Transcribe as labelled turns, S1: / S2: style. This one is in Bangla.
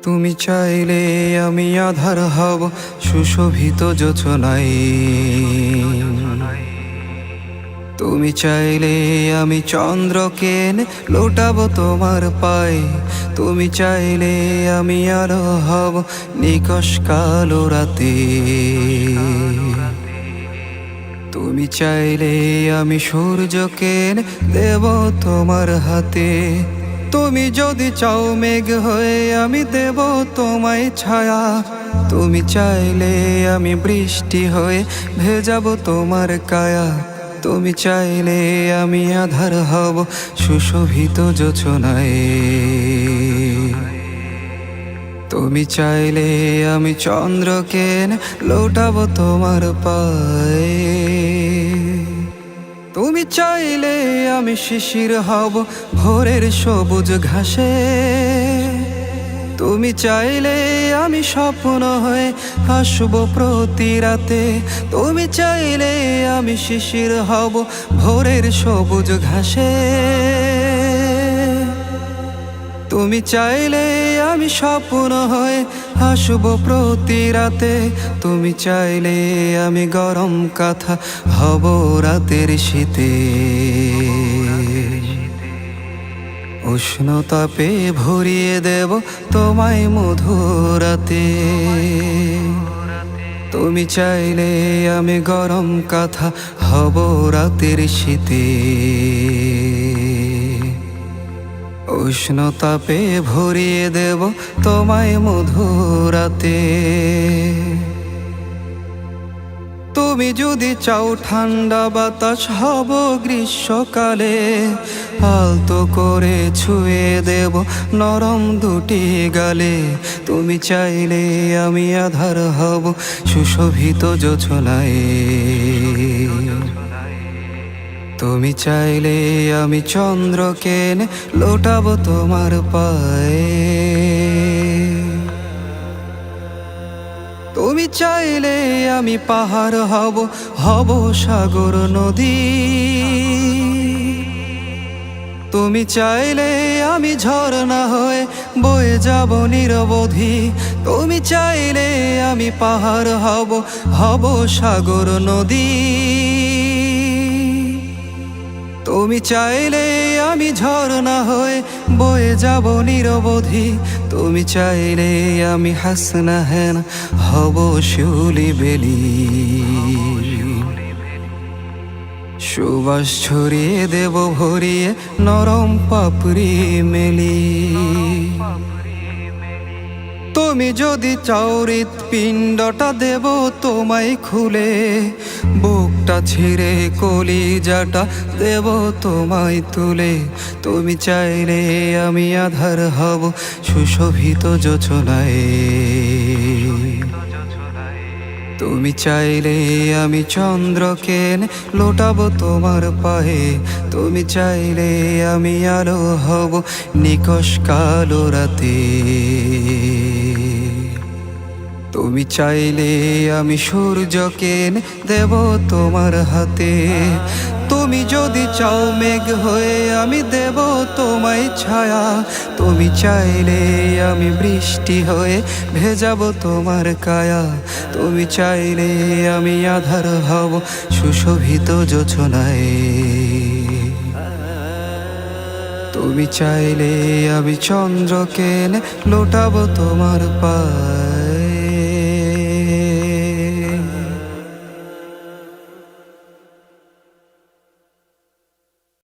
S1: তুমি চাইলে আমি আধার হব সুশোভিত যোচনায়। তুমি চাইলে আমি চন্দ্রকে লোটাবো তোমার পায়ে। তুমি চাইলে আমি আলো হব নিকষ কালো রাতে। তুমি চাইলে আমি সূর্যকে দেব তোমার হাতে। তুমি যদি চাও মেঘ হয়ে আমি দেব তোমায় ছায়া। তুমি চাইলে আমি বৃষ্টি হয়ে ভেজাবো তোমার কায়া। তুমি চাইলে আমি আধার হব সুশোভিত যোচনায়। তুমি চাইলে আমি চন্দ্রকে লোটাবো তোমার পায়ে। তুমি চাইলে আমি শিশির হব ভোরের সবুজ ঘাসে। তুমি চাইলে আমি স্বপ্ন হয়ে হাসবো প্রতি রাতে। তুমি চাইলে আমি শিশির হব ভোরের সবুজ ঘাসে। তুমি চাইলে আমি স্বপ্ন হয়ে হাসবো প্রতি রাতে। তুমি চাইলে আমি গরম কাঁথা হব রাতের শীতে। উষ্ণতাপে ভরিয়ে দেব তোমায় মধুরাতে। তুমি চাইলে আমি গরম কাঁথা হব রাতের শীতে। উষ্ণতাপে ভরিয়ে দেব তোমায় মধুরাতে। তুমি যদি চাও ঠান্ডা বাতাস হব গ্রীষ্মকালে। আলতো করে ছুঁয়ে দেব নরম দুটি গালে। তুমি চাইলে আমি আধার হব সুশোভিত যোচনায়। তুমি চাইলে আমি চন্দ্রকে লোটাবো তোমার পায়ে। তুমি চাইলে আমি পাহাড় হব সাগর নদী। তুমি চাইলে আমি ঝর্ণা হয়ে বয়ে যাব নিরবধি। তুমি চাইলে আমি পাহাড় হব সাগর নদী। তুমি চাইলে আমি ঝর্ণা হয়ে বয়ে যাব নিরবধি। তুমি চাইলে আমি হাসনা হেন হব শিউলি বেলি। সুবাস ছড়িয়ে দেব ভরিয়ে নরম পাপড়ি মেলি। তুমি যদি চাও হৃৎপিণ্ডটা দেব তোমায় খুলে। বুকটা ছিঁড়ে কলিজাটা দেব তোমায় তুলে। তুমি চাইলে আমি আধার হব সুশোভিত যোচনায়। তুমি চাইলে আমি চন্দ্রকে লোটাবো তোমার পায়ে। তুমি চাইলে আমি আলো হব নিকষ কালো রাতে। তুমি চাইলে আমি সূর্যকে দেব তোমার হাতে। তুমি যদি চাও মেঘ হয়ে আমি দেব তোমায় ছায়া। তুমি চাইলে আমি বৃষ্টি হয়ে ভেজাবো তোমার কায়া। তুমি চাইলে আমি আধার হব সুশোভিত যোচনায়। তুমি চাইলে আমি চন্দ্রকে লোটাবো তোমার পায়ে।